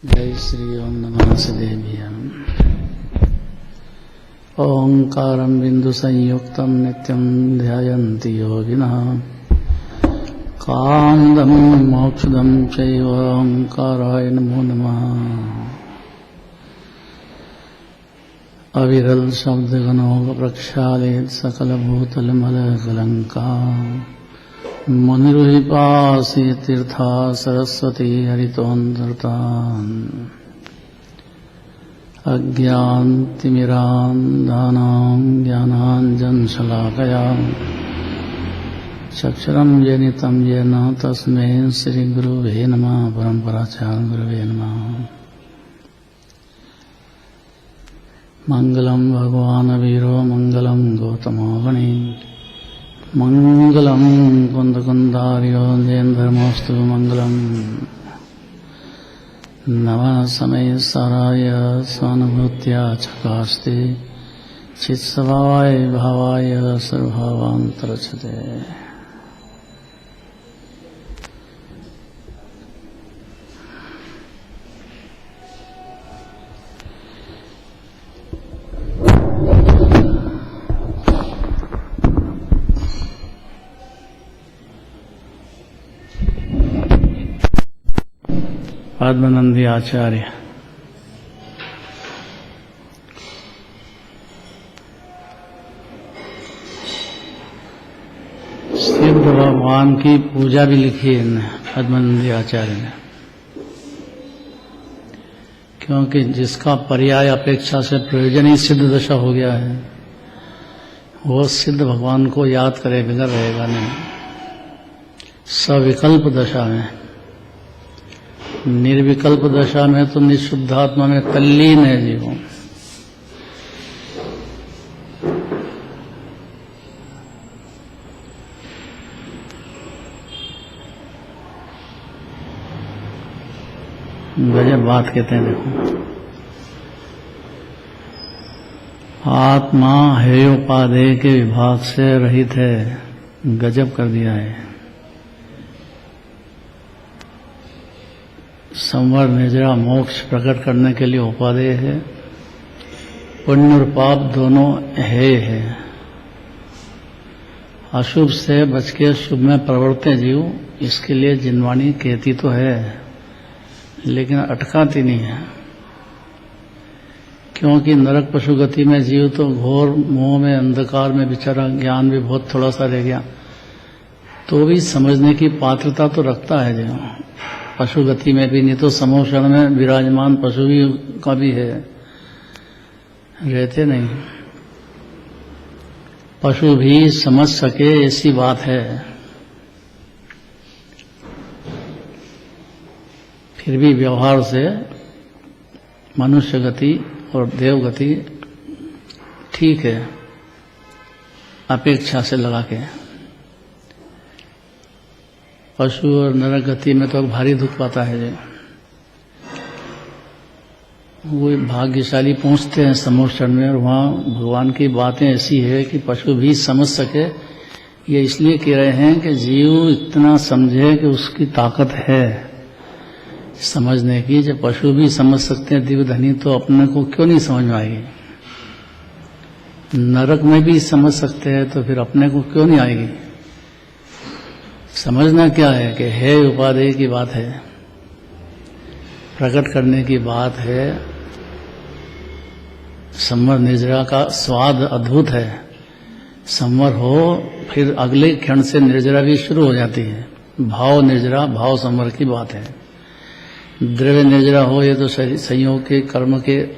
जय श्री ओम नमः देव्याम्। ओंकारं बिंदु संयुक्तं नित्यं ध्यायन्ति योगिनः। कामदं मोक्षदं चैव ओंकाराय नमो नमः। अविरल शब्दगणो प्रक्षालयेत् सकलभूतलमलकलङ्का। मुनिरुपासी तीर्था सरस्वती हरितोऽन्तर्तान्। अज्ञानतिमिरान्धानां ज्ञानाञ्जनशलाकया चक्षुरं येन येन तस्मै श्रीगुरुवे नमः। परम्पराचार्य गुरुवे नमः। मंगलम भगवान वीरो मंगलम गौतमो गणे मंगलम कुंदकुंदार्यो जयेन्द्रमोस्तु मंगलम। नमः समय साराय स्वानुभूत्या चकास्ते चित्स्वभावाय भावाय सर्वभावान्तरच्छते। पद्मनंदी आचार्य सिद्ध भगवान की पूजा भी लिखी है पद्मनंदी आचार्य ने, क्योंकि जिसका पर्याय अपेक्षा से प्रयोजन ही सिद्ध दशा हो गया है, वो सिद्ध भगवान को याद करे बिगड़ रहेगा नहीं। सविकल्प दशा में, निर्विकल्प दशा में तो निशुद्धात्मा में तल्लीन है जीव। गजब बात कहते हैं। देखो, आत्मा हेयोपादेय के विभाग से रहित है। गजब कर दिया है। संवर निजरा मोक्ष प्रकट करने के लिए उपादेय है। पुण्य और पाप दोनों है। अशुभ से बच के शुभ में प्रवर्ते जीव, इसके लिए जिनवाणी कहती तो है, लेकिन अटकाती नहीं है। क्योंकि नरक पशु गति में जीव तो घोर मोह में अंधकार में बेचारा, ज्ञान भी बहुत थोड़ा सा रह गया, तो भी समझने की पात्रता तो रखता है जीव। पशु गति में भी नहीं तो समोषण में विराजमान पशु भी का भी है, रहते नहीं। पशु भी समझ सके ऐसी बात है। फिर भी व्यवहार से मनुष्य गति और देव गति ठीक है, अपेक्षा से लगा के। पशु और नरक गति में तो भारी दुख पाता है जी। वो भाग्यशाली पहुंचते हैं समोषण में, और वहाँ भगवान की बातें ऐसी है कि पशु भी समझ सके। ये इसलिए कह रहे हैं कि जीव इतना समझे कि उसकी ताकत है समझने की। जब पशु भी समझ सकते हैं दिव्य धनी, तो अपने को क्यों नहीं समझ में आएगी। नरक में भी समझ सकते हैं, तो फिर अपने को क्यों नहीं आएगी। समझना क्या है कि है उपादेय की बात है, प्रकट करने की बात है। संवर निर्जरा का स्वाद अद्भुत है। संवर हो, फिर अगले क्षण से निर्जरा भी शुरू हो जाती है। भाव निर्जरा, भाव संवर की बात है। द्रव्य निर्जरा हो, ये तो संयोग के कर्म के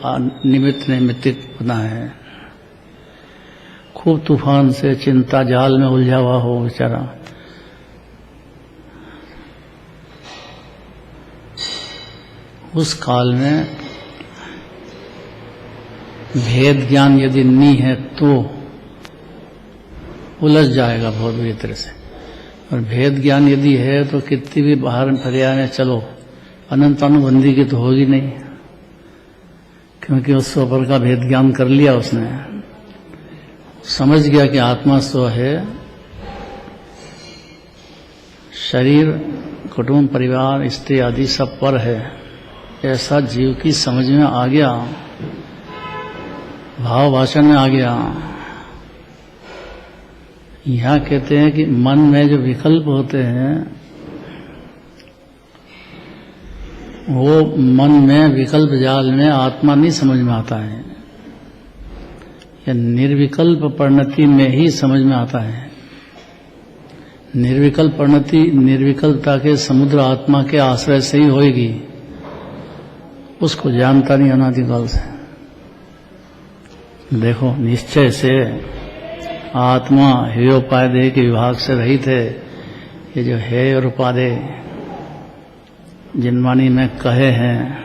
निमित्त नैमित्तिक बना है। खूब तूफान से चिंता जाल में उलझा हुआ हो बेचारा, उस काल में भेद ज्ञान यदि नहीं है तो उलझ जाएगा बहुत बुरी तरह से। और भेद ज्ञान यदि है तो कितनी भी बाहर फरिया में चलो, अनंत अनुबंधी की तो होगी नहीं, क्योंकि उस स्वपर का भेद ज्ञान कर लिया उसने। समझ गया कि आत्मा स्व है, शरीर कुटुंब परिवार स्त्री आदि सब पर है, ऐसा जीव की समझ में आ गया, भाव भाषण में आ गया। यहाँ कहते हैं कि मन में जो विकल्प होते हैं वो मन में विकल्प जाल में आत्मा नहीं समझ में आता है, या निर्विकल्प परिणति में ही समझ में आता है। निर्विकल्प परिणति निर्विकल्पता के समुद्र आत्मा के आश्रय से ही होएगी, उसको जानता नहीं अनादिकाल से। देखो, निश्चय से आत्मा हेयोपादेय के विभाग से रहित है। ये जो है और उपादेय जिनवाणी में कहे हैं,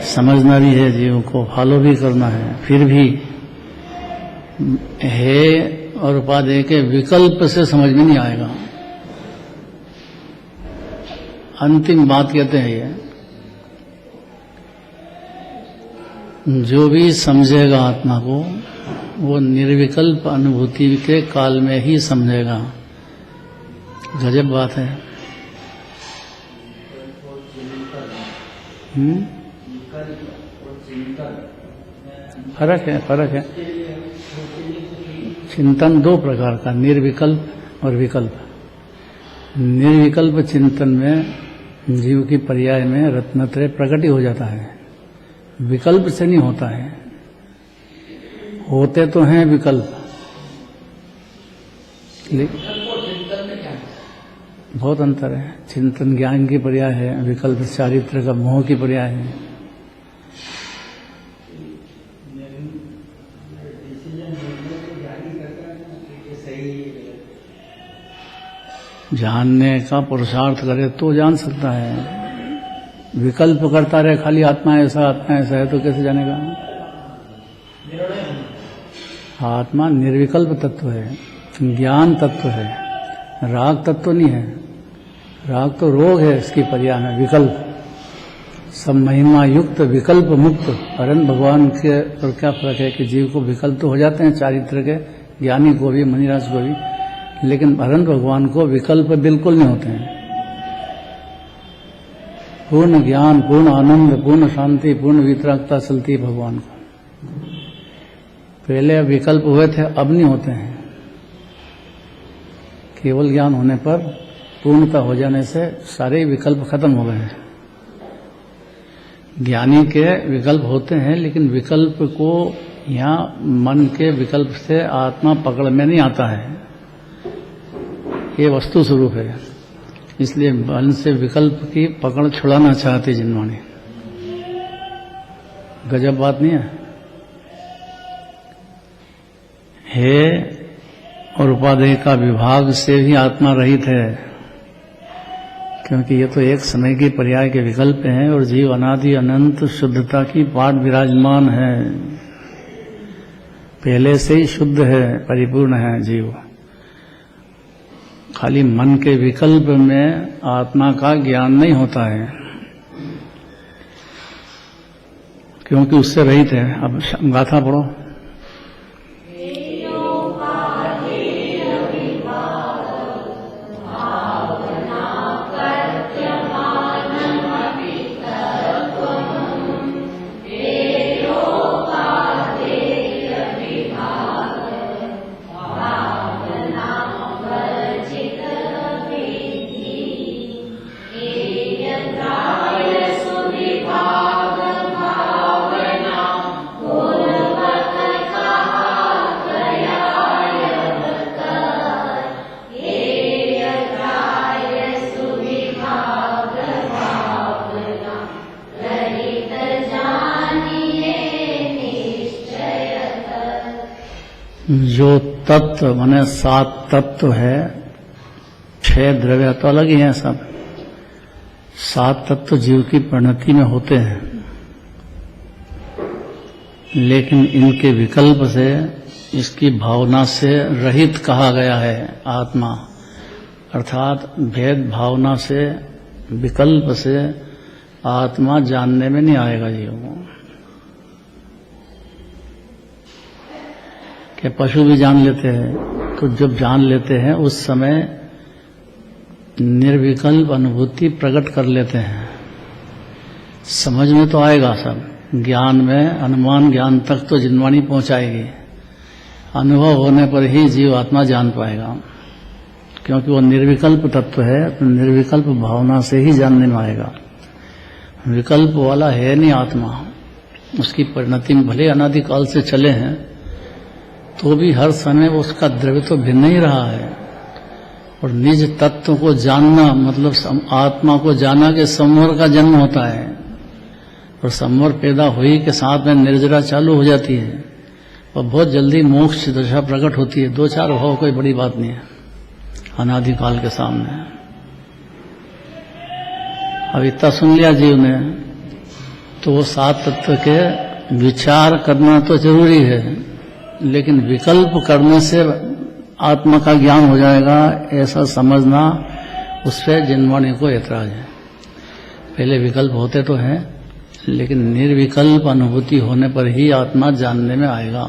समझना भी है, जीव को फॉलो भी करना है, फिर भी है और उपादेय के विकल्प से समझ में नहीं आएगा। अंतिम बात कहते हैं ये, जो भी समझेगा आत्मा को वो निर्विकल्प अनुभूति के काल में ही समझेगा। गजब बात है। फर्क है। चिंतन दो प्रकार का, निर्विकल्प और विकल्प। निर्विकल्प चिंतन में जीव की पर्याय में रत्नत्रय प्रकट ही हो जाता है, विकल्प से नहीं होता है। होते तो हैं विकल्प, बहुत अंतर है। चिंतन ज्ञान की पर्याय है, विकल्प चारित्र का मोह की पर्याय है। जानने का पुरुषार्थ करे तो जान सकता है। विकल्प करता रहे खाली आत्मा ऐसा है तो कैसे जानेगा? आत्मा निर्विकल्प तत्व है, ज्ञान तत्व है, राग तत्व नहीं है। राग तो रोग है, इसकी पर्याय में विकल्प। सब महिमा युक्त विकल्प मुक्त। अरन भगवान के और क्या फर्क है कि जीव को विकल्प तो हो जाते हैं चारित्र के, ज्ञानी को भी, मनिराज को भी, लेकिन अरन भगवान को विकल्प बिल्कुल नहीं होते हैं। पूर्ण ज्ञान, पूर्ण आनंद, पूर्ण शांति, पूर्ण वितरागता चलती है भगवान को। पहले विकल्प हुए थे, अब नहीं होते हैं। केवल ज्ञान होने पर, पूर्णता हो जाने से सारे विकल्प खत्म हो गए हैं। ज्ञानी के विकल्प होते हैं, लेकिन विकल्प को यहाँ मन के विकल्प से आत्मा पकड़ में नहीं आता है। ये वस्तु स्वरूप है, इसलिए मन से विकल्प की पकड़ छुड़ाना चाहती जिनवाणी। गजब बात नहीं है? और उपादेय का विभाग से भी आत्मा रहित है, क्योंकि ये तो एक समय की पर्याय के विकल्प हैं और जीव अनादि अनंत शुद्धता की पाठ विराजमान है। पहले से ही शुद्ध है, परिपूर्ण है जीव। खाली मन के विकल्प में आत्मा का ज्ञान नहीं होता है, क्योंकि उससे रहित है। अब गाथा पढ़ो। जो तत्व माने 7 तत्व है, 6 द्रव्य तो अलग ही हैं सब। 7 तत्व जीव की परिणति में होते हैं, लेकिन इनके विकल्प से, इसकी भावना से रहित कहा गया है आत्मा। अर्थात भेद भावना से, विकल्प से आत्मा जानने में नहीं आएगा जीव को। कि पशु भी जान लेते हैं, तो जब जान लेते हैं उस समय निर्विकल्प अनुभूति प्रकट कर लेते हैं। समझ में तो आएगा सब, ज्ञान में, अनुमान ज्ञान तक तो जिनवाणी पहुंचाएगी। अनुभव होने पर ही जीव आत्मा जान पाएगा, क्योंकि वो निर्विकल्प तत्व है, तो निर्विकल्प भावना से ही जानने में आएगा। विकल्प वाला है नहीं आत्मा, उसकी परिणति में भले अनादिकाल से चले हैं तो भी हर समय उसका द्रव्य तो भिन्न ही रहा है। और निज तत्व को जानना मतलब आत्मा को जाना कि संवर का जन्म होता है, और संवर पैदा हुई के साथ में निर्जरा चालू हो जाती है और बहुत जल्दी मोक्ष दशा प्रकट होती है। 2-4 भाव कोई बड़ी बात नहीं है अनादिकाल के सामने। अब इतना सुन लिया जीव ने, तो वो 7 तत्व के विचार करना तो जरूरी है, लेकिन विकल्प करने से आत्मा का ज्ञान हो जाएगा ऐसा समझना, उस पर जिनवाणी को ऐतराज है। पहले विकल्प होते तो हैं, लेकिन निर्विकल्प अनुभूति होने पर ही आत्मा जानने में आएगा,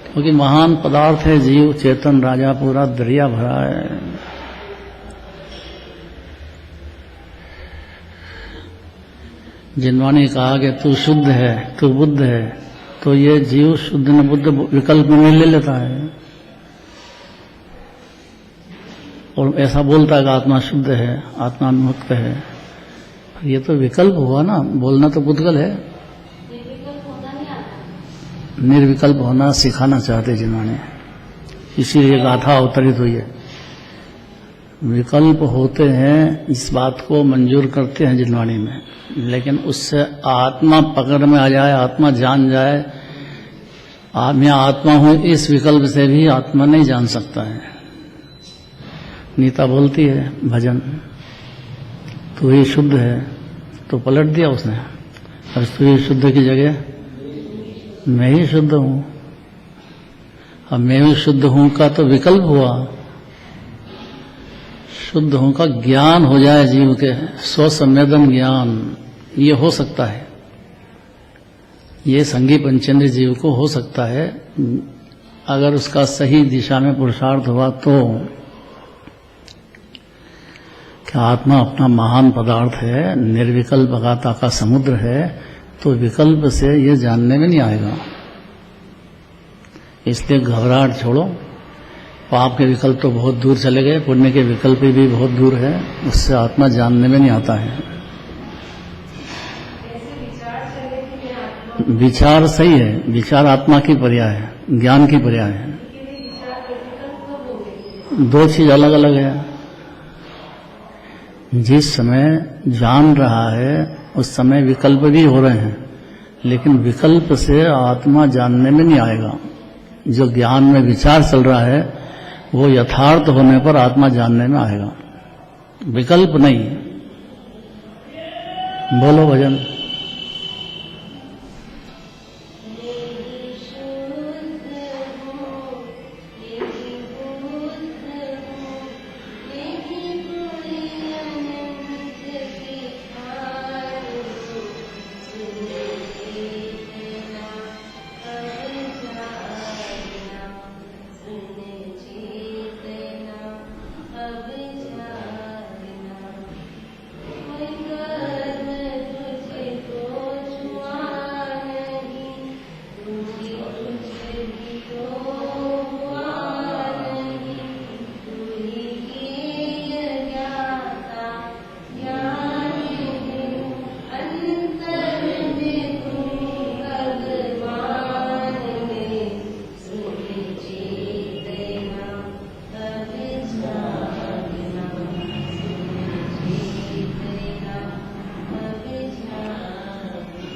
क्योंकि महान पदार्थ है जीव, चेतन राजा, पूरा दरिया भरा है। जिनवाणी कहा कि तू शुद्ध है, तू बुद्ध है, तो ये जीव शुद्ध न बुद्ध विकल्प में ले लेता है और ऐसा बोलता है कि आत्मा शुद्ध है, आत्मा मुक्त है। ये तो विकल्प हुआ ना, बोलना तो पुद्गल है। निर्विकल्प होना सिखाना चाहते जिन्होंने, इसीलिए गाथा अवतरित हुई है। विकल्प होते हैं, इस बात को मंजूर करते हैं जिनवाणी में, लेकिन उससे आत्मा पकड़ में आ जाए, आत्मा जान जाए, मैं आत्मा हूं, इस विकल्प से भी आत्मा नहीं जान सकता है। नीता बोलती है भजन, तू ही शुद्ध है, तो पलट दिया उसने, अब तू ही शुद्ध की जगह मैं ही शुद्ध हूं। अब मैं ही शुद्ध हूं का तो विकल्प हुआ, शुद्ध हूं का ज्ञान हो जाए जीव के, स्वसंवेदन ज्ञान, ये हो सकता है, ये संगी पंचेंद्र जीव को हो सकता है, अगर उसका सही दिशा में पुरुषार्थ हुआ तो। क्या आत्मा अपना महान पदार्थ है, निर्विकल्प अगाता का समुद्र है, तो विकल्प से ये जानने में नहीं आएगा। इसलिए घबराहट छोड़ो, पाप के विकल्प तो बहुत दूर चले गए, पुण्य के विकल्प भी बहुत दूर है, उससे आत्मा जानने में नहीं आता है। विचार सही है, विचार आत्मा की पर्याय है, ज्ञान की पर्याय है। 2 चीज अलग अलग है। जिस समय जान रहा है उस समय विकल्प भी हो रहे हैं, लेकिन विकल्प से आत्मा जानने में नहीं आएगा। जो ज्ञान में विचार चल रहा है वो यथार्थ होने पर आत्मा जानने में आएगा, विकल्प नहीं। बोलो भजन।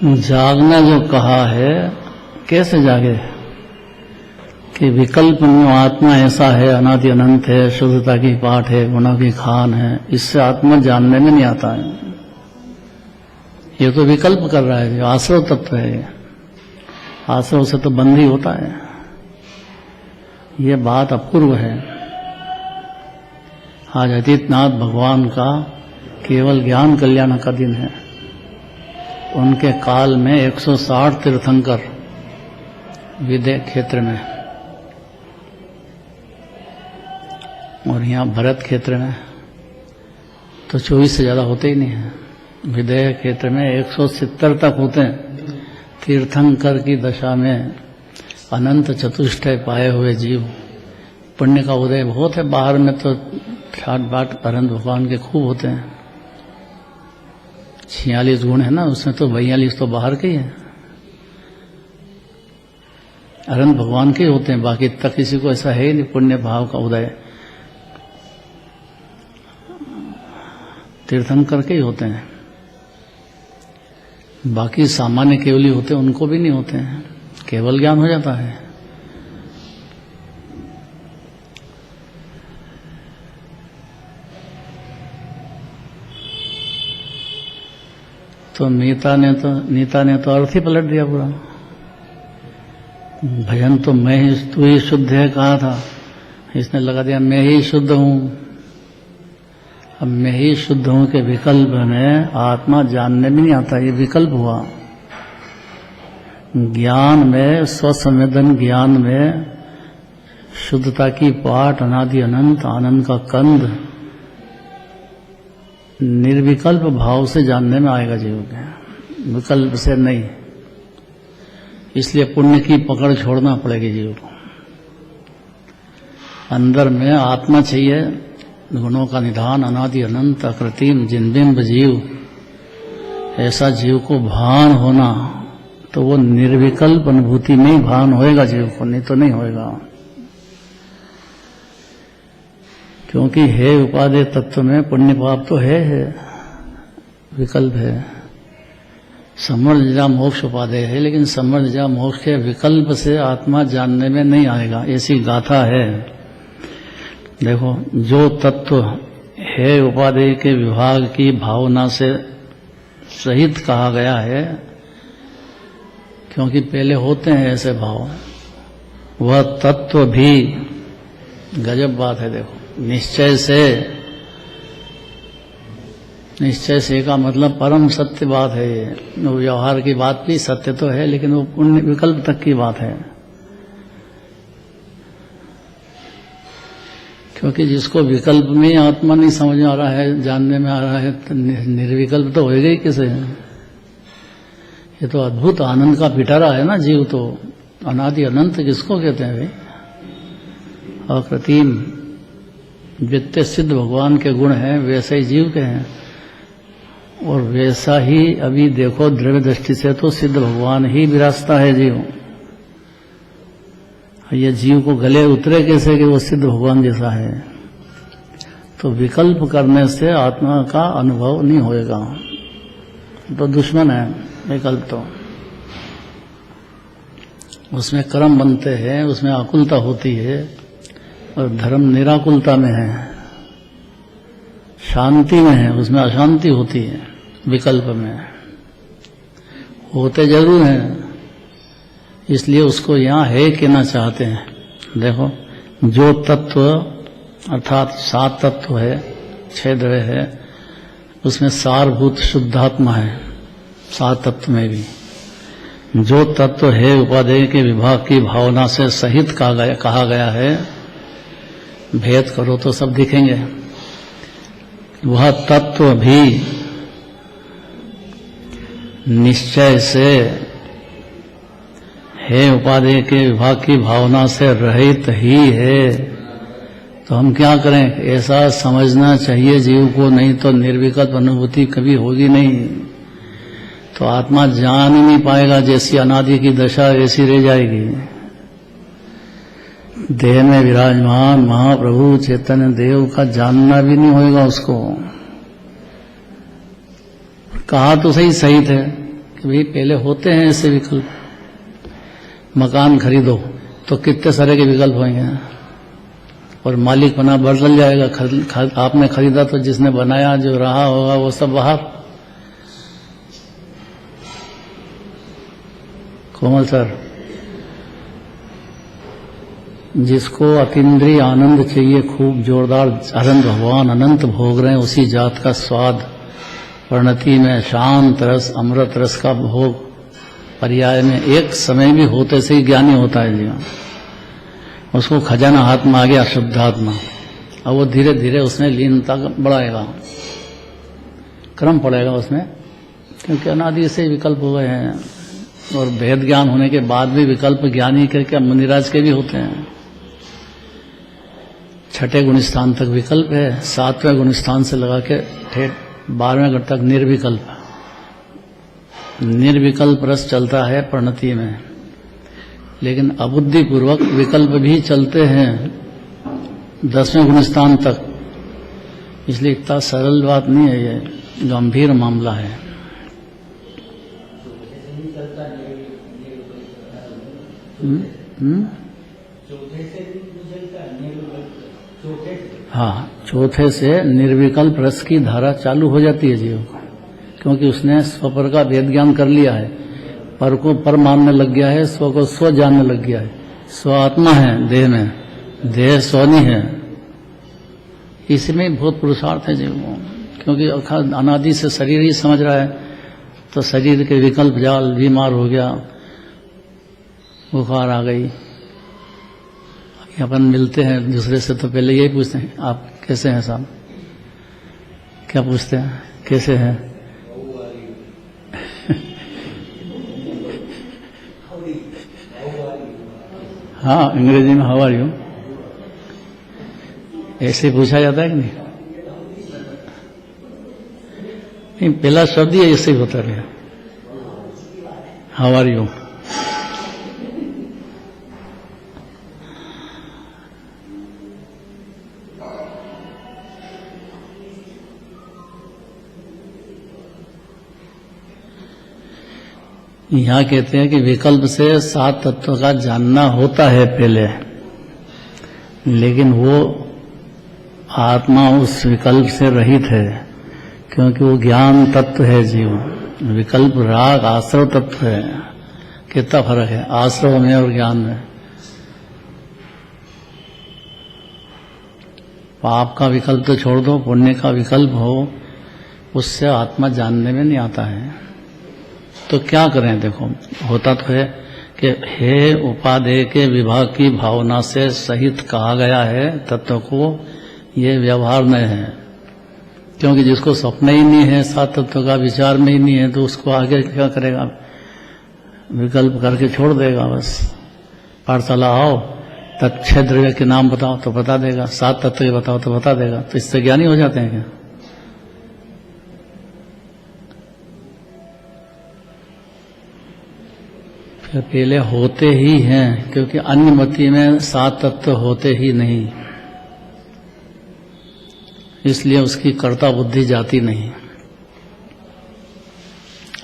जागना जो कहा है, कैसे जागे कि विकल्प में आत्मा ऐसा है, अनादि अनंत है, शुद्धता की पाठ है, गुणों की खान है, इससे आत्मा जानने में नहीं आता है। ये तो विकल्प कर रहा है, जो आश्रव तत्व है, आश्रव से तो बंद ही होता है। ये बात अपूर्व है। आज अतीतनाथ भगवान का केवल ज्ञान कल्याण का दिन है। उनके काल में 160 तीर्थंकर विदेह क्षेत्र में, और यहाँ भरत क्षेत्र में तो 24 से ज्यादा होते ही नहीं है। विदेह क्षेत्र में 170 तक होते हैं। तीर्थंकर की दशा में अनंत चतुष्टय पाए हुए जीव, पुण्य का उदय बहुत है। बाहर में तो 60-62 अनंत भगवान के खूब होते हैं। 46 गुण है ना, उसमें तो 42 तो बाहर के ही है, अनंत भगवान के होते हैं। बाकी तक किसी को ऐसा है नहीं पुण्य भाव का उदय, तीर्थंकर के ही होते हैं। बाकी सामान्य केवली होते हैं, उनको भी नहीं होते हैं, केवल ज्ञान हो जाता है। तो नीता ने तो अर्थ ही पलट दिया पूरा। भजन तो मैं ही, तू ही शुद्ध है कहा था, इसने लगा दिया मैं ही शुद्ध हूं। अब मैं ही शुद्ध हूं के विकल्प में आत्मा जानने में नहीं आता, ये विकल्प हुआ। ज्ञान में, स्वसंवेदन ज्ञान में शुद्धता की पाठ, अनादि अनंत आनंद का कंद निर्विकल्प भाव से जानने में आएगा जीव के, विकल्प से नहीं। इसलिए पुण्य की पकड़ छोड़ना पड़ेगी जीव को। अंदर में आत्मा चाहिए, गुणों का निधान, अनादि अनंत अकृत्रिम जिनबिंब जीव, ऐसा जीव को भान होना, तो वो निर्विकल्प अनुभूति में ही भान होएगा जीव को, नहीं तो नहीं होएगा। क्योंकि है उपादेय तत्व में पुण्य पाप तो है विकल्प है। समर्थ मोक्ष उपादेय है, लेकिन समर्थ मोक्ष के विकल्प से आत्मा जानने में नहीं आएगा, ऐसी गाथा है। देखो, जो तत्व है उपादेय के विभाग की भावना से सहित कहा गया है, क्योंकि पहले होते हैं ऐसे भाव, वह तत्व भी गजब बात है। देखो, निश्चय से का मतलब परम सत्य बात है ये। व्यवहार की बात भी सत्य तो है, लेकिन वो पुण्य विकल्प तक की बात है। क्योंकि जिसको विकल्प में आत्मा नहीं समझ में आ रहा है, जानने में आ रहा है, तो निर्विकल्प तो होएगा ही किसे। ये तो अद्भुत आनंद का पिटारा है ना जीव। तो अनादि अनंत किसको कहते हैं भाई? अकृत्रिम जितने सिद्ध भगवान के गुण हैं वैसे ही जीव के हैं, और वैसा ही अभी देखो द्रव्य दृष्टि से तो सिद्ध भगवान ही विरासता है जीव। ये जीव को गले उतरे कैसे कि वो सिद्ध भगवान जैसा है? तो विकल्प करने से आत्मा का अनुभव नहीं होएगा, तो दुश्मन है विकल्प। तो उसमें कर्म बनते हैं, उसमें आकुलता होती है, और धर्म निराकुलता में है, शांति में है, उसमें अशांति होती है। विकल्प में होते जरूर हैं, इसलिए उसको यहाँ है कहना चाहते हैं। देखो, जो तत्व अर्थात 7 तत्व है, 6 द्रव्य है, उसमें सारभूत शुद्धात्मा है 7 तत्व में भी। जो तत्व है उपादेय के विभाग की भावना से सहित कहा गया है, भेद करो तो सब दिखेंगे। वह तत्व भी निश्चय से है उपादेय के विभाग की भावना से रहित ही है। तो हम क्या करें? ऐसा समझना चाहिए जीव को, नहीं तो निर्विकल्प अनुभूति कभी होगी नहीं। तो आत्मा जान ही नहीं पाएगा, जैसी अनादि की दशा ऐसी रह जाएगी। देह में विराजमान महाप्रभु चैतन्य देव का जानना भी नहीं होएगा उसको। कहा तो सही थे कि भाई पहले होते हैं ऐसे विकल्प। मकान खरीदो तो कितने सारे के विकल्प होंगे, और मालिक बना बदल जाएगा। आपने खरीदा तो जिसने बनाया, जो रहा होगा वो सब बाहर। कोमल सर, जिसको अतीन्द्रिय आनंद चाहिए, खूब जोरदार अनंत भगवान अनंत भोग रहे हैं, उसी जात का स्वाद परिणति में शांत रस अमृत रस का भोग पर्याय में एक समय भी होते से ही ज्ञानी होता है जीवन। उसको खजाना हाथ में आ गया शुद्धात्मा, अब वो धीरे धीरे उसमें लीनता बढ़ाएगा। क्रम पड़ेगा उसमें, क्योंकि अनादि से विकल्प हुए हैं और भेद ज्ञान होने के बाद भी विकल्प ज्ञानी के क्या मुनिराज के भी होते हैं। छठे गुण स्थान तक विकल्प है, 7वें गुण स्थान से लगा के ठेठ 12वें गण तक निर्विकल्प। निर्विकल्प रस चलता है प्रणति में, लेकिन अबुद्धि पूर्वक विकल्प भी चलते हैं 10वें गुण स्थान तक। इसलिए इतना सरल बात नहीं है, ये गंभीर मामला है। हाँ, चौथे से निर्विकल्प रस की धारा चालू हो जाती है जीव को, क्योंकि उसने स्वपर का भेद ज्ञान कर लिया है, पर को पर मानने लग गया है, स्व को स्व जानने लग गया है। स्व आत्मा है देह में, देह स्व नहीं है। इसमें बहुत पुरुषार्थ है जीव को, क्योंकि अनादि से शरीर ही समझ रहा है, तो शरीर के विकल्प जाल, बीमार हो गया, बुखार आ गई। अपन मिलते हैं दूसरे से तो पहले यही पूछते हैं, आप कैसे हैं साहब? क्या पूछते हैं, कैसे हैं? हाँ, अंग्रेजी में हाउ आर यू ऐसे पूछा जाता है कि नहीं? पहला शब्द ही ऐसे ही होता है, हाउ आर यू। यहाँ कहते हैं कि विकल्प से 7 तत्व का जानना होता है पहले, लेकिन वो आत्मा उस विकल्प से रहित है, क्योंकि वो ज्ञान तत्व है जीव। विकल्प राग आश्रव तत्व है। कितना फर्क है आश्रव में और ज्ञान में? पाप का विकल्प तो छोड़ दो, पुण्य का विकल्प हो, उससे आत्मा जानने में नहीं आता है। तो क्या करें? देखो, होता तो है कि हे उपादेय के विभाग की भावना से सहित कहा गया है तत्व को, ये व्यवहार में है, क्योंकि जिसको स्वप्न ही नहीं है, 7 तत्व का विचार में ही नहीं है, तो उसको आगे क्या करेगा? विकल्प करके छोड़ देगा बस। पाठशाला आओ, तत्क्षय द्रव्य के नाम बताओ तो बता देगा, 7 तत्व के बताओ तो बता देगा। तो इससे ज्ञानी हो जाते हैं क्या? फिर पहले होते ही हैं, क्योंकि अन्य मति में 7 तत्व होते ही नहीं, इसलिए उसकी कर्ता बुद्धि जाती नहीं।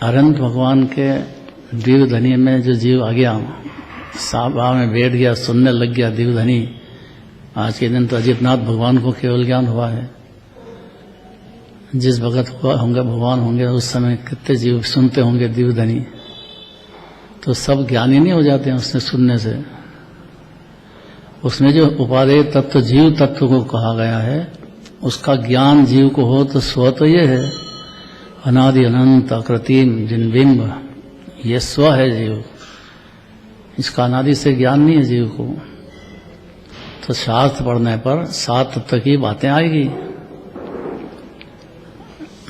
अनंत भगवान के दिव्य धनी में जो जीव आ गया, साबा में बैठ गया, सुनने लग गया दिव्य धनी। आज के दिन तो अजितनाथ भगवान को केवल ज्ञान हुआ है। जिस भगत हुआ होंगे भगवान होंगे, उस समय कितने जीव सुनते होंगे दिव्य धनी। तो सब ज्ञानी नहीं हो जाते हैं उसने सुनने से। उसमें जो उपादेय तत्व जीव तत्व को कहा गया है, उसका ज्ञान जीव को हो तो स्व तो ये है, अनादि अनंत अकृत्रिम जिनबिंब, ये स्व है जीव। इसका अनादि से ज्ञान नहीं है जीव को। तो शास्त्र पढ़ने पर 7 तत्व की बातें आएगी।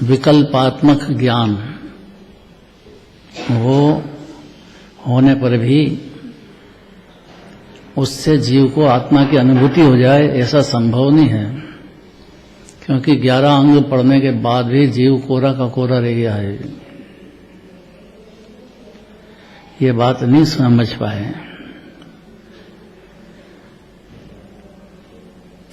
विकल्पात्मक ज्ञान वो होने पर भी उससे जीव को आत्मा की अनुभूति हो जाए, ऐसा संभव नहीं है, क्योंकि 11 अंग पढ़ने के बाद भी जीव कोरा का कोरा रह गया है। ये बात नहीं समझ पाए।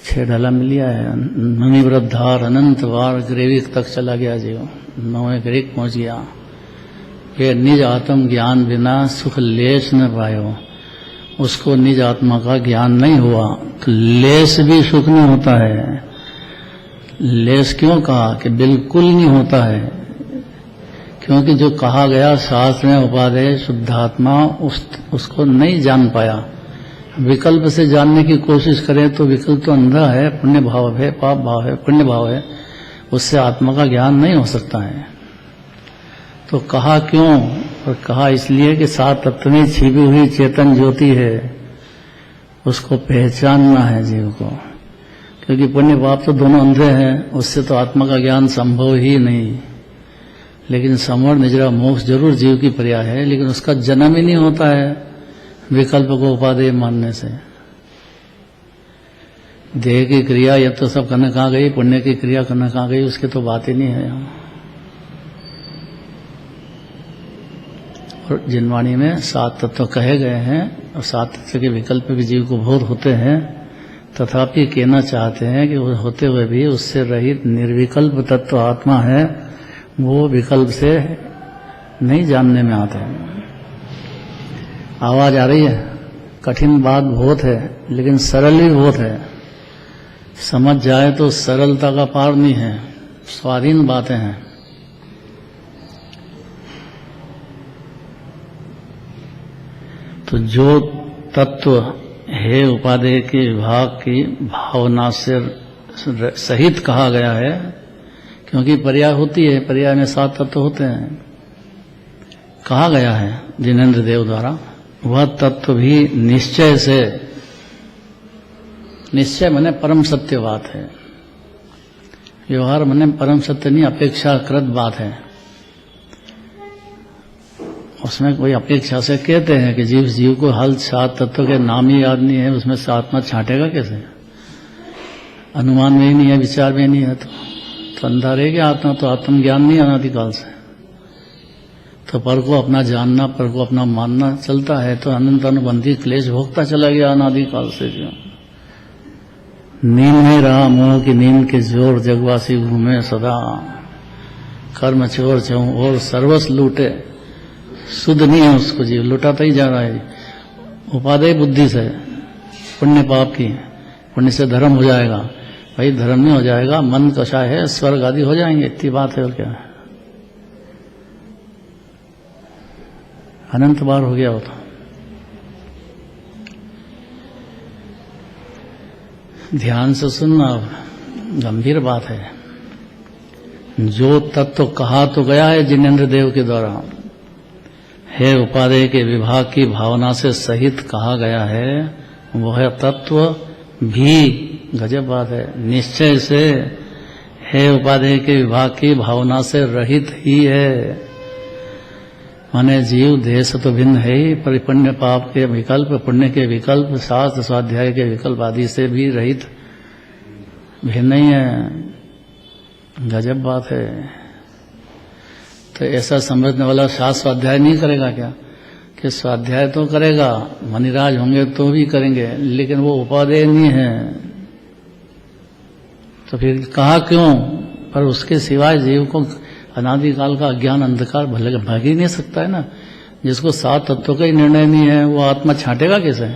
6 ढाला मिल गया है। नमी वृद्धार अनंत बार ग्रेविक तक चला गया जीव, 9वें ग्रीक पहुंच गया। फिर निज आत्म ज्ञान बिना सुख लेश न पायो। उसको निज आत्मा का ज्ञान नहीं हुआ तो लेश भी सुख नहीं होता है। लेश क्यों कहा कि बिल्कुल नहीं होता है? क्योंकि जो कहा गया शास्त्र में उपादेय शुद्धात्मा उसको नहीं जान पाया। विकल्प से जानने की कोशिश करें तो विकल्प तो अंधा है, पुण्य भाव है, पाप भाव है, पुण्य भाव है, उससे आत्मा का ज्ञान नहीं हो सकता है। तो कहा क्यों? और कहा इसलिए कि 7 तत्व में छिपी हुई चेतन ज्योति है, उसको पहचानना है जीव को। क्योंकि पुण्य पाप तो दोनों अंधे हैं, उससे तो आत्मा का ज्ञान संभव ही नहीं। लेकिन समर निजरा मोक्ष जरूर जीव की पर्याय है, लेकिन उसका जन्म ही नहीं होता है विकल्प को उपादेय मानने से। देह की क्रिया ये तो सब करने कहाँ गई, पुण्य की क्रिया करने कहाँ गई, उसकी तो बात ही नहीं है यहाँ। और जिनवाणी में 7 तत्व कहे गए हैं और 7 तत्व के विकल्प भी जीव को बहुत होते हैं, तथापि कहना चाहते हैं कि वो होते हुए भी उससे रहित निर्विकल्प तत्व आत्मा है, वो विकल्प से नहीं जानने में आते हैं। आवाज आ रही है? कठिन बात बहुत है लेकिन सरल भी बहुत है। समझ जाए तो सरलता का पार नहीं है, स्वाधीन बातें हैं। तो जो तत्व है उपादेय के विभाग की भावना से सहित कहा गया है, क्योंकि पर्याय होती है, पर्याय में 7 तत्व होते हैं, कहा गया है जिनेन्द्र देव द्वारा, वह तत्व भी निश्चय से, निश्चय माने परम सत्य बात है, व्यवहार माने परम सत्य नहीं, अपेक्षाकृत बात है। उसमें कोई अपेक्षा से कहते हैं कि जीव को हल 7 तत्व के नाम ही याद नहीं है, उसमें से आत्मा छांटेगा कैसे? अनुमान में ही नहीं है, विचार में ही नहीं है, तो अंधा रहेगा आत्मा, तो आत्मज्ञान नहीं अनादिकाल से। तो पर को अपना जानना, पर को अपना मानना चलता है, तो अनंत अनुबंधी क्लेश भोगता चला गया अनादिकाल से। जो नींद में रहा मोह की नींद के जोर, जगवासी घूमे सदा, कर्म चोर चौं और सर्वस्व लूटे, शुद्ध नहीं है उसको, जीव लुटाता ही जा रहा है उपादेय बुद्धि से। पुण्य पाप की, पुण्य से धर्म हो जाएगा, भाई धर्म नहीं हो जाएगा, मन कषाय है, स्वर्ग आदि हो जाएंगे, इतनी बात है और क्या है। अनंत बार हो गया वो तो। ध्यान से सुनना, गंभीर बात है। जो तत्व कहा तो गया है जिनेन्द्र देव के द्वारा, है उपादेय के विभाग की भावना से सहित कहा गया है, वह तत्व भी, गजब बात है, निश्चय से है उपादेय के विभाग की भावना से रहित ही है। माने जीव देह से तो भिन्न है ही, पर पुण्य पाप के विकल्प, पुण्य के विकल्प, शास्त्र स्वाध्याय के विकल्प आदि से भी रहित, भिन्न ही है। गजब बात है। तो ऐसा समझने वाला शास्त्र स्वाध्याय नहीं करेगा क्या? कि स्वाध्याय तो करेगा, मनिराज होंगे तो भी करेंगे, लेकिन वो उपादेय नहीं है। तो फिर कहा क्यों? पर उसके सिवाय जीव को अनादिकाल का अज्ञान अंधकार भले भाग ही नहीं सकता है ना। जिसको 7 तत्वों का ही निर्णय नहीं है, वो आत्मा छांटेगा कैसे?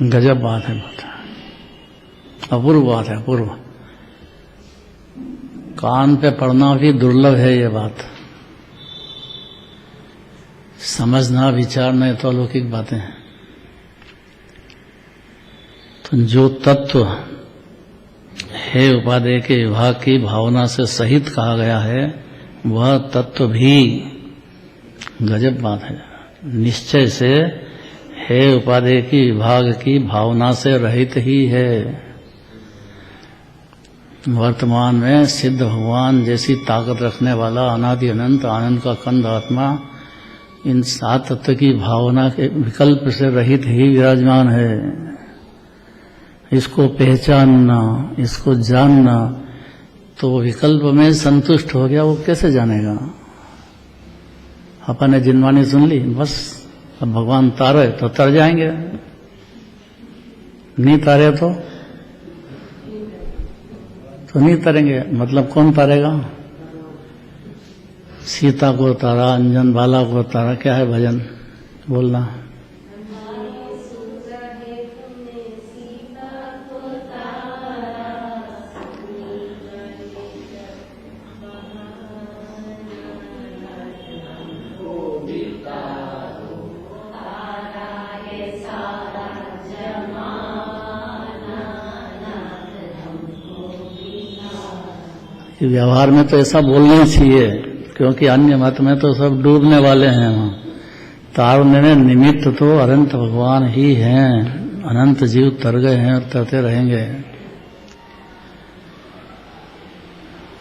गजब बात है, बहुत अपूर्व बात है, अपूर्व। कान पे पड़ना भी दुर्लभ है ये बात, समझना विचारना तो अलौकिक बातें हैं। तो जो तत्व है उपादेय के विभाग की भावना से सहित कहा गया है, वह तत्व भी, गजब बात है, निश्चय से है उपादेय की विभाग की भावना से रहित ही है। वर्तमान में सिद्ध भगवान जैसी ताकत रखने वाला अनादि अनंत आनंद का कंद आत्मा इन 7 तत्व की भावना के विकल्प से रहित ही विराजमान है। इसको पहचानना, इसको जानना, तो विकल्प में संतुष्ट हो गया, वो कैसे जानेगा? अपन ने जिनवाणी सुन ली, बस अब भगवान तारे तो तर जाएंगे, नहीं तारे तो नहीं तरेंगे। मतलब कौन तारेगा? सीता को तारा, अंजन बाला को तारा, क्या है भजन बोलना? व्यवहार में तो ऐसा बोलना चाहिए, क्योंकि अन्य मत में तो सब डूबने वाले हैं वहाँ, तारने में निमित्त तो अनंत भगवान ही हैं, अनंत जीव तर गए हैं और तरते रहेंगे।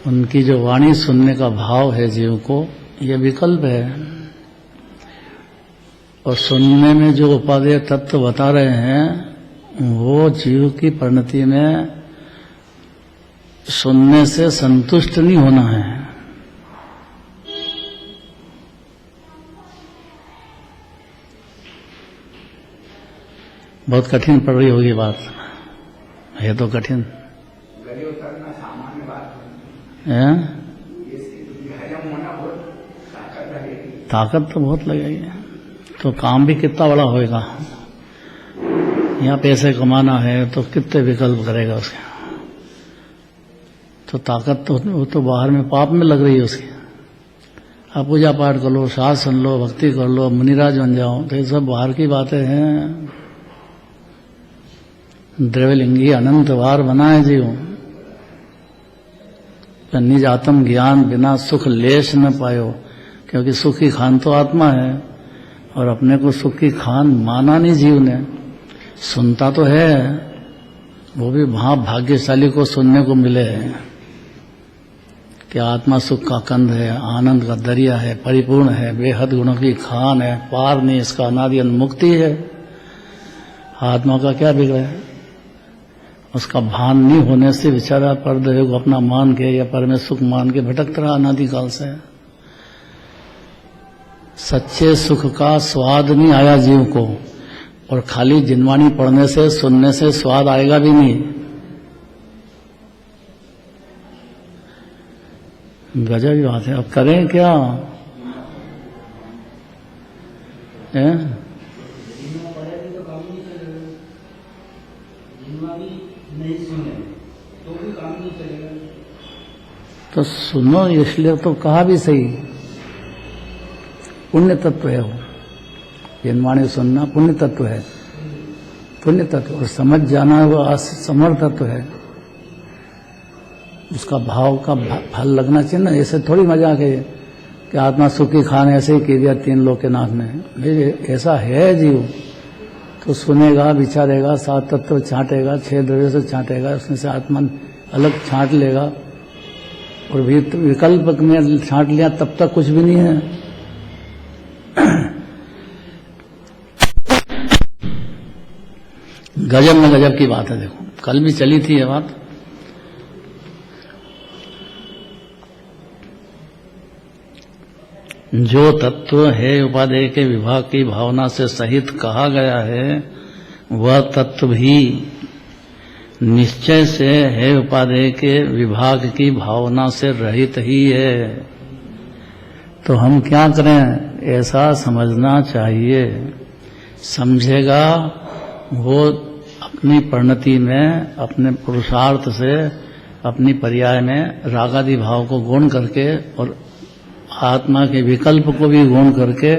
उनकी जो वाणी सुनने का भाव है जीव को, यह विकल्प है। और सुनने में जो उपादेय तत्व बता रहे हैं वो जीव की परिणति में सुनने से संतुष्ट नहीं होना है। बहुत कठिन पड़ रही होगी बात, है तो कठिन है। ताकत तो बहुत लगेगी, तो काम भी कितना बड़ा होएगा। यहाँ पैसे कमाना है तो कितने विकल्प करेगा उसके, तो ताकत तो वो तो बाहर में पाप में लग रही है उसकी। आप पूजा पाठ कर लो, शास्त्र सुन लो, भक्ति कर लो, मुनिराज बन जाओ, तो ये सब बाहर की बातें हैं। द्रव्यलिंगी अनंत बार बना है जीव, निज आत्म ज्ञान बिना सुख लेश न पायो, क्योंकि सुख की खान तो आत्मा है और अपने को सुख की खान माना नहीं जीव ने। सुनता तो है, वो भी भाग्यशाली को सुनने को मिले है कि आत्मा सुख का कंद है, आनंद का दरिया है, परिपूर्ण है, बेहद गुणों की खान है, पार नहीं इसका, अनादि मुक्ति है। आत्मा का क्या बिगड़ा है? उसका भान नहीं होने से बेचारा परदेह को अपना मान के या परमेश्वर सुख मान के भटकता रहा अनादिकाल से। सच्चे सुख का स्वाद नहीं आया जीव को, और खाली जिनवाणी पढ़ने से सुनने से स्वाद आएगा भी नहीं। गजब की बात है। अब करें क्या है? तो सुनो, इसलिए तो कहा भी सही, पुण्य तत्व है वो। जिनवाणी सुनना पुण्य तत्व है, पुण्य तत्व। और समझ जाना वो असमर्थ तत्व है। उसका भाव का फल लगना चाहिए ना। ऐसे थोड़ी मजाक है कि आत्मा सुखी खान ऐसे ही कह दिया 3 लोक के नाथ ने। ऐसा है जीव तो सुनेगा, विचारेगा, 7 तत्व छांटेगा, 6 द्रव्य से छांटेगा, उसमें से आत्मा अलग छांट लेगा। और विकल्प में छांट लिया तब तक कुछ भी नहीं है। गजब में गजब की बात है। देखो कल भी चली थी ये बात। जो तत्व है उपादेय के विभाग की भावना से सहित कहा गया है, वह तत्व भी निश्चय से है उपादेय के विभाग की भावना से रहित ही है। तो हम क्या करें? ऐसा समझना चाहिए। समझेगा वो अपनी परिणति में, अपने पुरुषार्थ से, अपनी पर्याय में रागादि भाव को गौण करके और आत्मा के विकल्प को भी गौण करके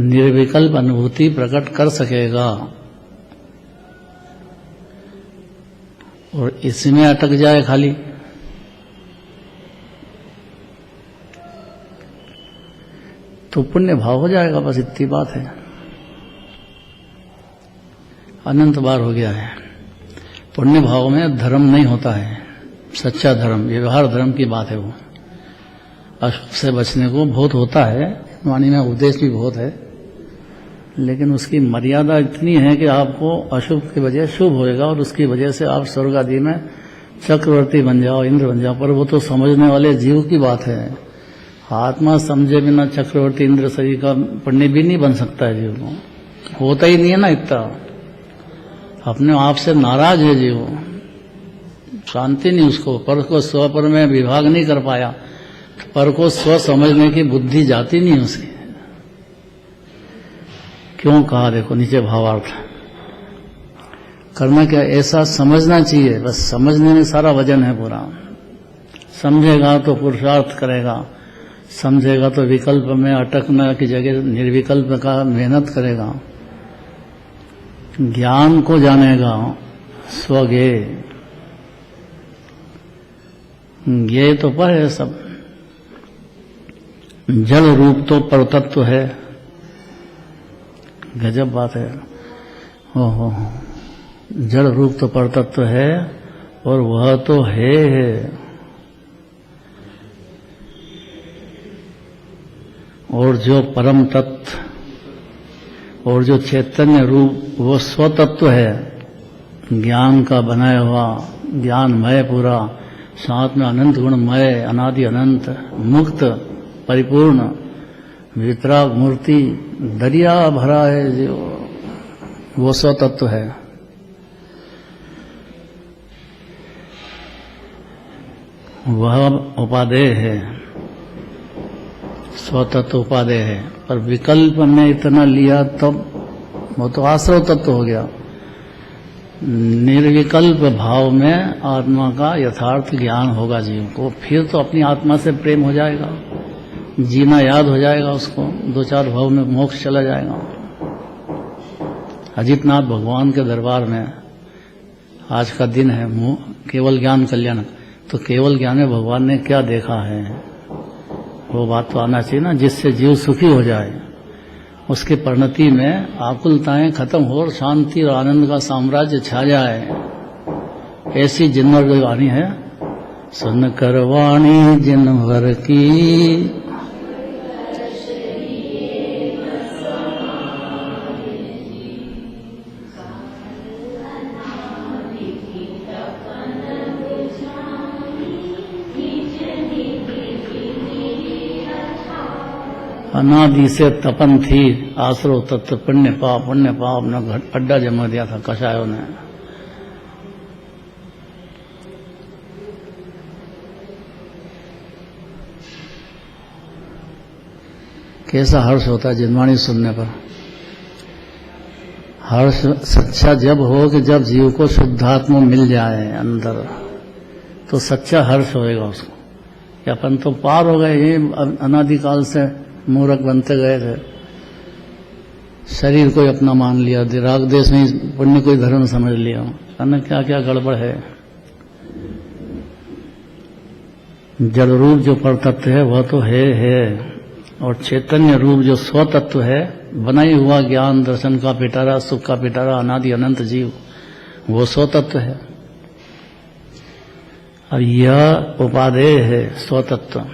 निर्विकल्प अनुभूति प्रकट कर सकेगा। और इसमें अटक जाए खाली तो पुण्य भाव हो जाएगा, बस इतनी बात है। अनंत बार हो गया है। पुण्य भाव में धर्म नहीं होता है, सच्चा धर्म, व्यवहार धर्म की बात है। वो अशुभ से बचने को बहुत होता है, वाणी में उपदेश भी बहुत है, लेकिन उसकी मर्यादा इतनी है कि आपको अशुभ की वजह शुभ होएगा और उसकी वजह से आप स्वर्ग आदि में चक्रवर्ती बन जाओ, इंद्र बन जाओ। पर वो तो समझने वाले जीव की बात है। आत्मा समझे बिना चक्रवर्ती इंद्र शरीर का पुण्य भी नहीं बन सकता है जीव को। होता ही नहीं है ना इतना। अपने आप से नाराज है जीव, शांति नहीं उसको। पर को स्व पर में विभाग नहीं कर पाया, पर को स्व समझने की बुद्धि जाती नहीं उसकी। क्यों कहा? देखो नीचे भावार्थ। करना क्या? ऐसा समझना चाहिए, बस समझने में सारा वजन है पूरा। समझेगा तो पुरुषार्थ करेगा, समझेगा तो विकल्प में अटकने की जगह निर्विकल्प का मेहनत करेगा, ज्ञान को जानेगा, स्वगे ये तो पर है सब। जल रूप तो परतत्व है, गजब बात है। ओहो, जड़ रूप तो परतत्व है और वह तो है। और जो परम तत्व और जो चैतन्य रूप वो स्वतत्व है, ज्ञान का बनाया हुआ, ज्ञानमय पूरा, साथ में अनंत गुणमय, अनादि अनंत, मुक्त, परिपूर्ण, वितराग मूर्ति, दरिया भरा है जो, वो स्वतत्व है। वह उपादेय है, स्वतत्व उपादेय है। पर विकल्प में इतना लिया तब वो तो आश्रव तत्व हो गया। निर्विकल्प भाव में आत्मा का यथार्थ ज्ञान होगा जीव को, फिर तो अपनी आत्मा से प्रेम हो जाएगा, जीना याद हो जाएगा उसको, 2-4 भाव में मोक्ष चला जाएगा। अजितनाथ भगवान के दरबार में आज का दिन है केवल ज्ञान कल्याण, तो केवल ज्ञान में भगवान ने क्या देखा है, वो बात तो आना चाहिए ना, जिससे जीव सुखी हो जाए, उसकी परिणति में आकुलताएं खत्म हो और शांति और आनंद का साम्राज्य छा जाए। ऐसी जिनवर की वाणी है, सुन कर वाणी जिनवर की, अनादि से तपन थी, आश्रव तत्व, पुण्य पाप ने अड्डा जमा दिया था कषायों ने। कैसा हर्ष होता है जिनवाणी सुनने पर। हर्ष सच्चा जब हो कि जब जीव को शुद्धात्मा मिल जाए अंदर, तो सच्चा हर्ष होएगा उसको। कि अपन तो पार हो गए, ये अनादिकाल से मूर्ख बनते गए थे, शरीर को अपना मान लिया, राग देश में पुण्य कोई धर्म समझ लिया, अन्य क्या क्या गड़बड़ है। जड़ रूप जो परतत्व है वह तो है, और चैतन्य रूप जो स्वतत्व है, बनाई हुआ ज्ञान दर्शन का पिटारा, सुख का पिटारा, अनादि अनंत जीव, वो स्वतत्व है। और यह उपादेय है स्वतत्व।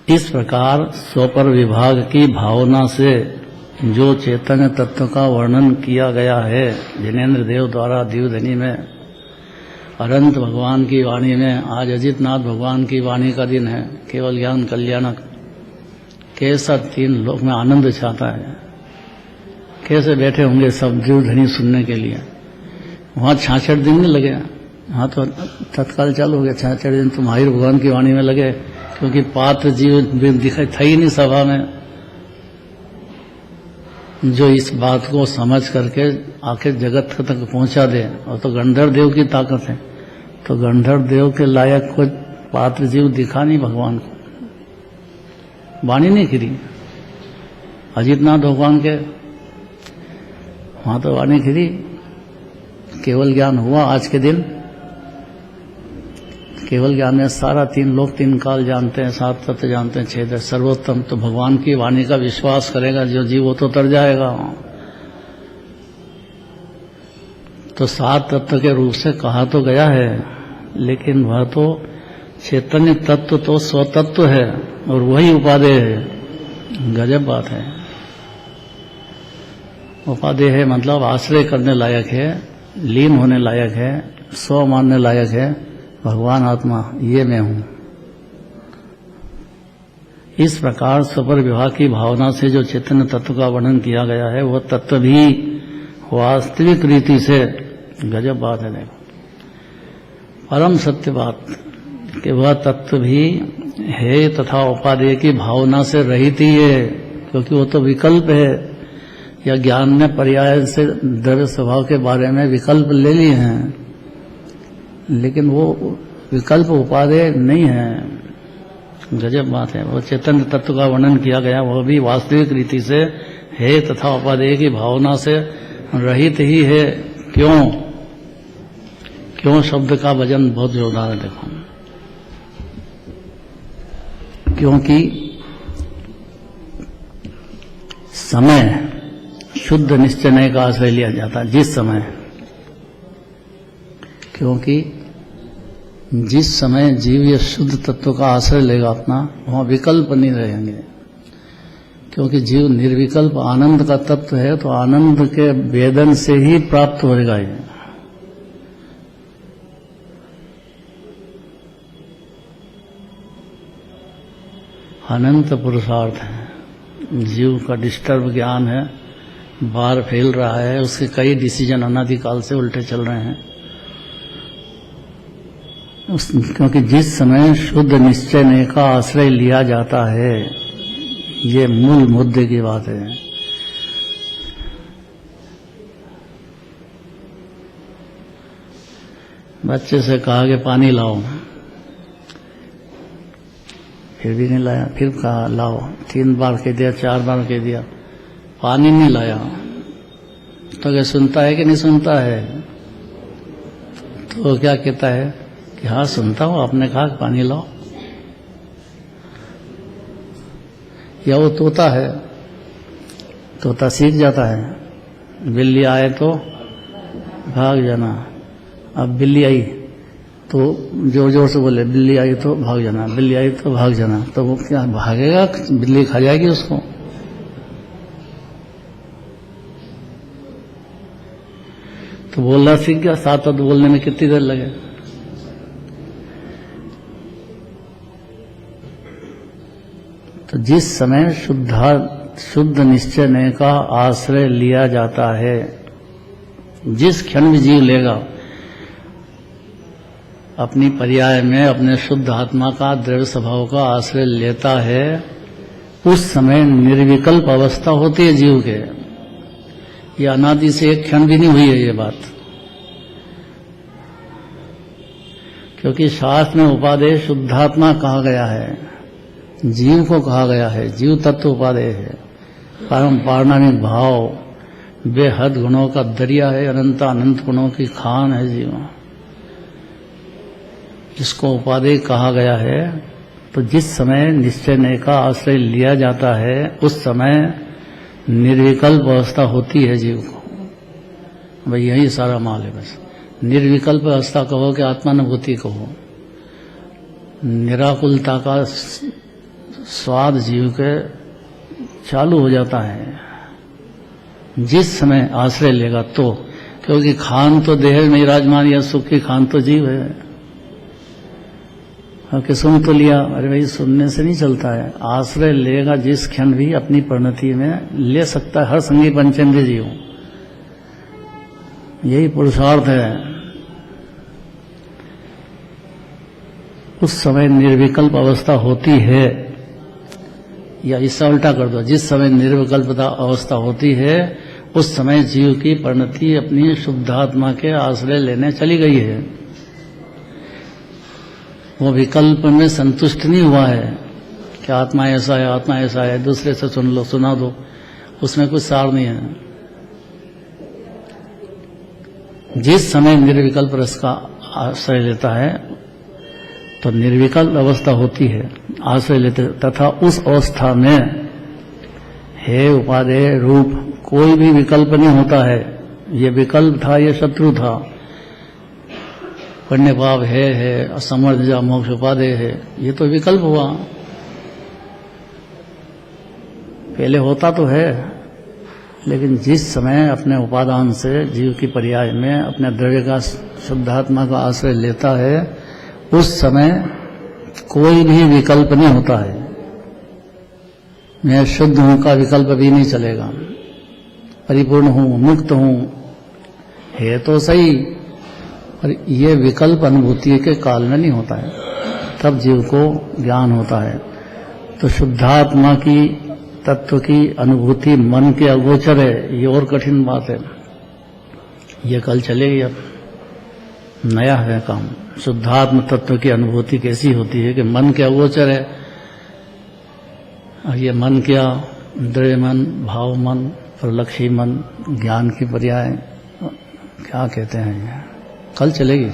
इस प्रकार स्वपर विभाग की भावना से जो चैतन्य तत्व का वर्णन किया गया है जिनेन्द्र देव द्वारा दीवधनी में, अनंत भगवान की वाणी में, आज अजितनाथ भगवान की वाणी का दिन है, केवल ज्ञान कल्याणक, कैसा 3 लोक में आनंद छाता है। कैसे बैठे होंगे सब दीवधनी सुनने के लिए। वहाँ 66 दिन नहीं लगे, वहाँ तो तत्काल चालू हो गया। 66 दिन तो महावीर भगवान की वाणी में लगे, क्योंकि पात्र जीव दिखाई था ही नहीं सभा में, जो इस बात को समझ करके आखिर जगत तक पहुंचा दे। और तो गंधर्व देव की ताकत है, तो गंधर्व देव के लायक कोई पात्र जीव दिखा नहीं भगवान को, वाणी नहीं खिरी। अजितनाथ भगवान के वहां तो वाणी खिरी, केवल ज्ञान हुआ आज के दिन। केवल ज्ञान में सारा 3 लोक 3 काल जानते हैं, 7 तत्व जानते हैं, 6 सर्वोत्तम। तो भगवान की वाणी का विश्वास करेगा जो जीव, वो तो तर जाएगा। तो 7 तत्व के रूप से कहा तो गया है, लेकिन वह तो चैतन्य तत्व तो स्वतत्व है और वही उपादेय है। गजब बात है। उपादेय है मतलब आश्रय करने लायक है, लीन होने लायक है, स्व मानने लायक है। भगवान आत्मा ये मैं हूं। इस प्रकार स्वपर विभाग की भावना से जो चैतन्य तत्व का वर्णन किया गया है, वह तत्व भी वास्तविक रीति से, गजब बात है, देखो परम सत्य बात कि वह तत्व भी है तथा उपादेय की भावना से रहित ही है, क्योंकि वो तो विकल्प है। या ज्ञान ने पर्याय से द्रव्य स्वभाव के बारे में विकल्प ले लिए हैं, लेकिन वो विकल्प उपादेय नहीं है। गजब बात है। वो चैतन्य तत्व का वर्णन किया गया, वह भी वास्तविक रीति से है तथा उपादेय की भावना से रहित ही है। क्यों शब्द का वजन बहुत जोरदार है। देखो क्योंकि समय शुद्ध निश्चय का आश्रय लिया जाता है। जिस समय, क्योंकि जिस समय जीव ये शुद्ध तत्व का आश्रय लेगा अपना, वहां विकल्प नहीं रहेंगे। क्योंकि जीव निर्विकल्प आनंद का तत्व है, तो आनंद के वेदन से ही प्राप्त होगा ये। अनंत पुरुषार्थ है। जीव का डिस्टर्ब ज्ञान है, बाहर फैल रहा है, उसके कई डिसीजन अनादिकाल से उल्टे चल रहे हैं। क्योंकि जिस समय शुद्ध निश्चय का आश्रय लिया जाता है, ये मूल मुद्दे की बात है। बच्चे से कहा कि पानी लाओ, फिर भी नहीं लाया। फिर कहा लाओ, 3 बार कह दिया, 4 बार कह दिया, पानी नहीं लाया। तो क्या सुनता है कि नहीं सुनता है? तो क्या कहता है कि हाँ सुनता हूं, आपने कहा कि पानी लाओ। या वो तोता है, तोता सीख जाता है। बिल्ली आए तो भाग जाना। अब बिल्ली आई तो जोर जोर से बोले, बिल्ली आई तो भाग जाना, बिल्ली आई तो भाग जाना। तो वो क्या भागेगा? बिल्ली खा जाएगी उसको। तो बोलना सीख गया। साथ बोलने में कितनी देर लगे? तो जिस समय शुद्ध निश्चय का आश्रय लिया जाता है, जिस क्षण भी जीव लेगा अपनी पर्याय में अपने शुद्ध आत्मा का दृढ़ स्वभाव का आश्रय लेता है, उस समय निर्विकल्प अवस्था होती है जीव के। ये अनादि से एक क्षण भी नहीं हुई है ये बात। क्योंकि शास्त्र में उपादेय शुद्धात्मा कहा गया है, जीव को कहा गया है, जीव तत्व उपादेय है। परम पारणामिक भाव बेहद गुणों का दरिया है, अनंत अनंत गुणों की खान है जीव, जिसको उपादेय कहा गया है। तो जिस समय निश्चय का आश्रय लिया जाता है, उस समय निर्विकल्प अवस्था होती है जीव को। भाई यही सारा माल है। बस निर्विकल्प अवस्था कहो कि आत्मानुभूति कहो, निराकुलता का स्वाद जीव के चालू हो जाता है जिस समय आश्रय लेगा तो। क्योंकि खान तो देह में विराजमान, या सुख की खान तो जीव है। कि सुन तो लिया, अरे भाई सुनने से नहीं चलता है, आश्रय लेगा जिस क्षण भी अपनी परिणति में ले सकता है हर संगी पंचेंद्रिय जीव। यही पुरुषार्थ है। उस समय निर्विकल्प अवस्था होती है, या इससे उल्टा कर दो, जिस समय निर्विकल्प अवस्था होती है उस समय जीव की परिणति अपनी शुद्धात्मा के आश्रय लेने चली गई है। वो विकल्प में संतुष्ट नहीं हुआ है कि आत्मा ऐसा है, आत्मा ऐसा है, दूसरे से सुन लो, सुना दो, उसमें कुछ सार नहीं है। जिस समय निर्विकल्प रस का आश्रय लेता है तो निर्विकल्प अवस्था होती है, आश्रय लेते, तथा उस अवस्था में हे उपादेय रूप कोई भी विकल्प नहीं होता है। ये विकल्प था, ये शत्रु था। पुण्य पाप है, असमर्थ जा मोक्ष उपादेय है, ये तो विकल्प हुआ। पहले होता तो है, लेकिन जिस समय अपने उपादान से जीव की पर्याय में अपने द्रव्य का शुद्धात्मा का आश्रय लेता है, उस समय कोई भी विकल्प नहीं होता है। मैं शुद्ध हूं का विकल्प भी नहीं चलेगा। परिपूर्ण हूं, मुक्त हूं, है तो सही, पर ये विकल्प अनुभूति के काल में नहीं होता है, तब जीव को ज्ञान होता है। तो शुद्धात्मा की तत्व की अनुभूति मन के अगोचर है, ये और कठिन बात है। ये कल चलेगी, अब नया है काम। शुद्धात्म तत्व की अनुभूति कैसी होती है कि मन के अगोचर है। और ये मन क्या? द्रव्य मन, भाव मन, प्रलक्षी मन, ज्ञान की पर्याय, क्या कहते हैं ये, कल चलेगी।